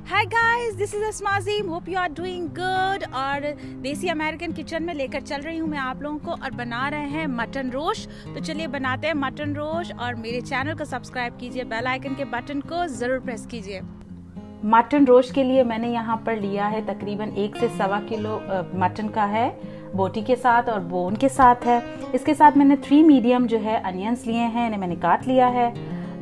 Hi guys, this is अस्माज़ीम। Hope you are doing good. और desi American kitchen में लेकर चल रही हूँ मैं आप लोगों को, और बना रहे हैं मटन रोस्ट। तो चलिए बनाते हैं मटन रोस्ट। और मेरे चैनल को सब्सक्राइब कीजिए, बेल आइकन के बटन को ज़रूर प्रेस कीजिए। मटन रोस्ट के लिए मैंने यहाँ पर लिया है तकरीबन 1 से 1.25 किलो मटन का है, बोटी के साथ और बोन के साथ है। इसके साथ मैंने 3 मीडियम जो है अनियंस लिए हैं, इन्हें मैंने काट लिया है।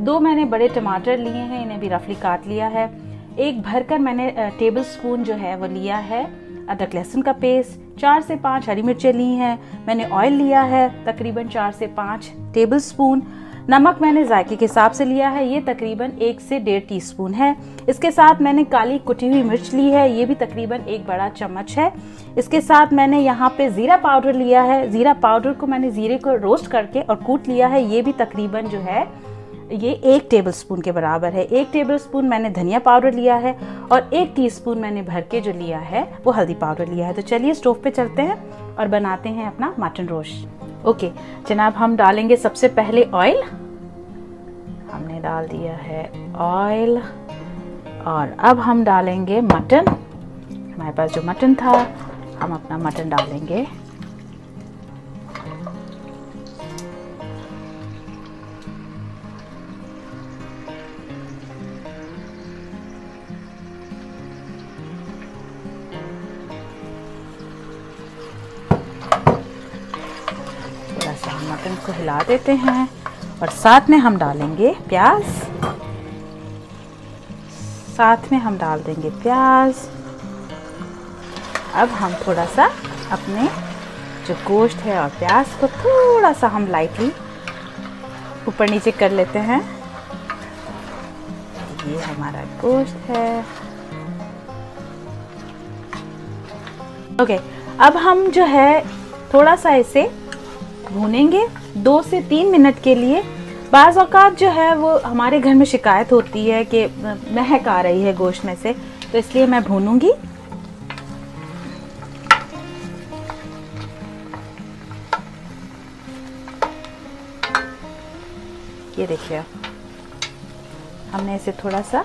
2 मैंने बड़े टमाटर लिए हैं, इन्हें भी रफली काट लिया है। एक भरकर मैंने टेबल स्पून जो है वो लिया है अदरक लहसुन का पेस्ट। 4 से 5 हरी मिर्चें ली हैं। मैंने ऑयल लिया है तकरीबन 4 से 5 टेबल स्पून। नमक मैंने जायके के हिसाब से लिया है, ये तकरीबन 1 से 1.5 टीस्पून है। इसके साथ मैंने काली कुटी हुई मिर्च ली है, ये भी तकरीबन 1 बड़ा चम्मच है। इसके साथ मैंने यहाँ पे जीरा पाउडर लिया है। जीरा पाउडर को मैंने जीरे को रोस्ट करके और कूट लिया है, ये भी तकरीबन जो है ये 1 टेबल स्पून के बराबर है। 1 टेबल स्पून मैंने धनिया पाउडर लिया है और 1 टीस्पून मैंने भर के जो लिया है वो हल्दी पाउडर लिया है। तो चलिए स्टोव पे चलते हैं और बनाते हैं अपना मटन रोस्ट। ओके जनाब, हम डालेंगे सबसे पहले ऑयल। हमने डाल दिया है ऑयल और अब हम डालेंगे मटन। हमारे पास जो मटन था, हम अपना मटन डालेंगे। थोड़ा सा हम मटन को हिला देते हैं और साथ में हम डालेंगे प्याज। साथ में हम डाल देंगे प्याज। अब हम थोड़ा सा अपने जो गोश्त है और प्याज को थोड़ा सा हम लाइटली ऊपर नीचे कर लेते हैं। ये हमारा गोश्त है। ओके, अब हम जो है थोड़ा सा इसे भूनेंगे 2 से 3 मिनट के लिए। बाज़ औक़ात जो है वो हमारे घर में शिकायत होती है कि महक आ रही है गोश्त में से, तो इसलिए मैं भूनूंगी। ये देखिए, हमने इसे थोड़ा सा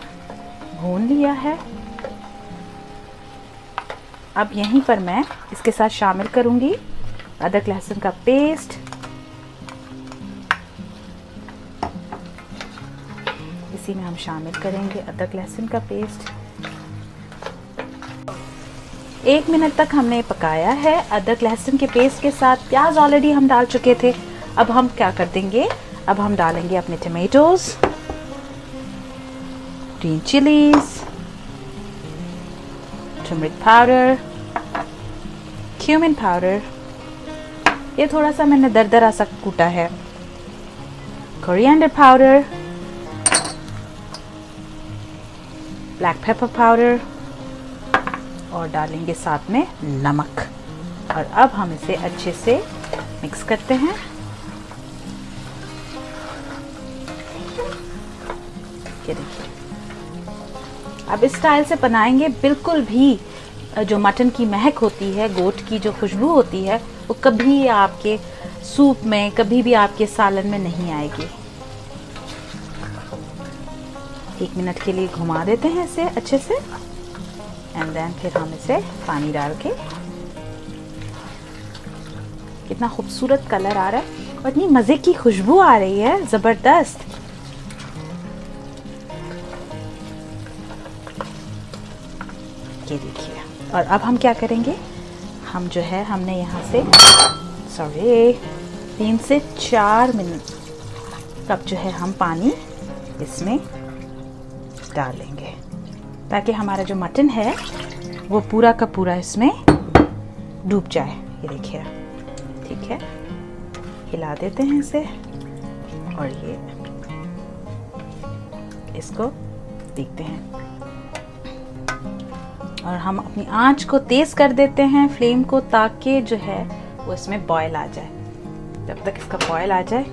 भून लिया है। अब यहीं पर मैं इसके साथ शामिल करूंगी अदरक लहसुन का पेस्ट। इसी में हम शामिल करेंगे अदरक लहसुन का पेस्ट। 1 मिनट तक हमने पकाया है अदरक लहसुन के पेस्ट के साथ। प्याज ऑलरेडी हम डाल चुके थे। अब हम क्या कर देंगे, अब हम डालेंगे अपने tomatoes, green chillies, turmeric powder, cumin powder, ये थोड़ा सा मैंने दरदरा सा कूटा है, coriander powder, black pepper powder और डालेंगे साथ में नमक। और अब हम इसे अच्छे से मिक्स करते हैं। ये देखिए, अब इस स्टाइल से बनाएंगे। बिल्कुल भी जो मटन की महक होती है, गोट की जो खुशबू होती है, वो कभी आपके सूप में, कभी भी आपके सालन में नहीं आएगी। 1 मिनट के लिए घुमा देते हैं इसे अच्छे से, एंड देन फिर हम इसे पानी डाल के, कितना खूबसूरत कलर आ रहा है और इतनी मज़े की खुशबू आ रही है, ज़बरदस्त। ये देखिए, और अब हम क्या करेंगे, हम जो है हमने यहाँ से 3 से 4 मिनट कप जो है हम पानी इसमें डालेंगे, ताकि हमारा जो मटन है वो पूरा का पूरा इसमें डूब जाए। ये देखिए, ठीक है, हिला देते हैं इसे और ये इसको देखते हैं। और हम अपनी आंच को तेज कर देते हैं, फ्लेम को, ताकि जो है वो इसमें बॉयल आ जाए। जब तक इसका बॉयल आ जाए,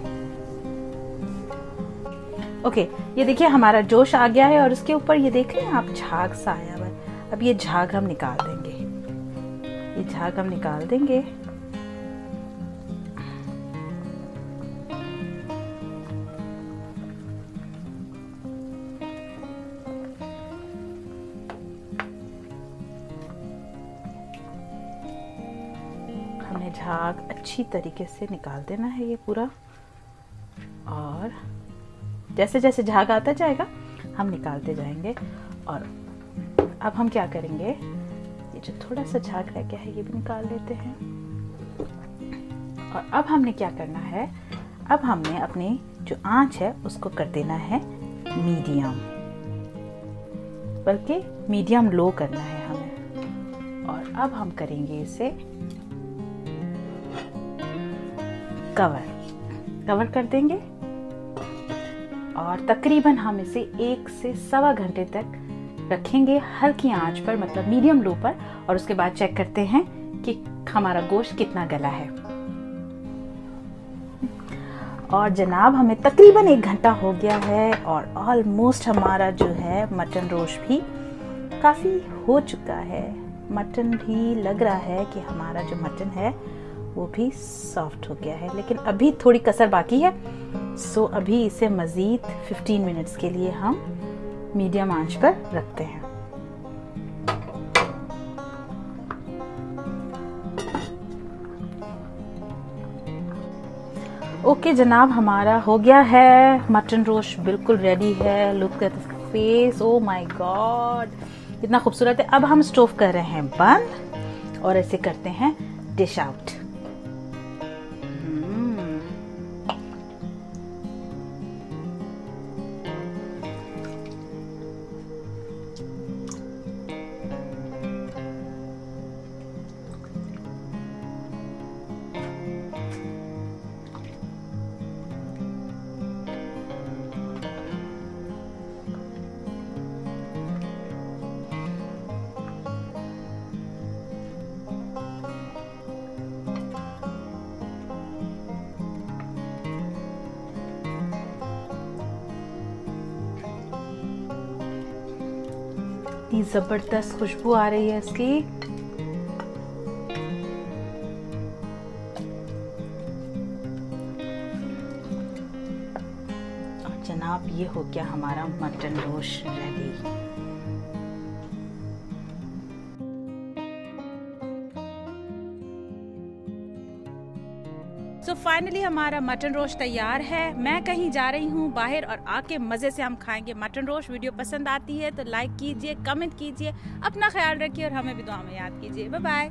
ओके, ये देखिए हमारा जोश आ गया है और उसके ऊपर ये देख रहे हैं आप, झाग सा आया हुआ है। अब ये झाग हम निकाल देंगे, ये झाग हम निकाल देंगे। झाग अच्छी तरीके से निकाल देना है ये पूरा। और जैसे जैसे झाग आता जाएगा हम निकालते जाएंगे। और अब हम क्या करेंगे, ये जो थोड़ा सा झाग रह गया है ये भी निकाल लेते हैं। और अब हमने क्या करना है, अब हमने अपनी जो आंच है उसको कर देना है मीडियम, बल्कि मीडियम लो करना है हमें। और अब हम करेंगे इसे कवर कर देंगे। और तकरीबन हम इसे 1 से सवा घंटे तक रखेंगे हल्की आंच पर, मतलब मीडियम लो पर। और उसके बाद चेक करते हैं कि हमारा गोश्त कितना गला है। और जनाब हमें तकरीबन 1 घंटा हो गया है और ऑलमोस्ट हमारा जो है मटन रोस्ट भी काफ़ी हो चुका है। मटन भी लग रहा है कि हमारा जो मटन है वो भी सॉफ्ट हो गया है, लेकिन अभी थोड़ी कसर बाकी है। सो अभी इसे मज़ीद 15 मिनट्स के लिए हम मीडियम आंच पर रखते हैं। ओके जनाब, हमारा हो गया है मटन रोस्ट, बिल्कुल रेडी है। Look at the face, oh my God, इतना खूबसूरत है। अब हम स्टोव कर रहे हैं बंद और ऐसे करते हैं डिश आउट। इतनी जबरदस्त खुशबू आ रही है इसकी। और जनाब ये हो गया हमारा mutton roast ready. So finally हमारा मटन रोस्ट तैयार है। मैं कहीं जा रही हूँ बाहर और आके मज़े से हम खाएंगे मटन रोस्ट। वीडियो पसंद आती है तो लाइक कीजिए, कमेंट कीजिए, अपना ख्याल रखिए और हमें भी दुआ में याद कीजिए। Bye bye.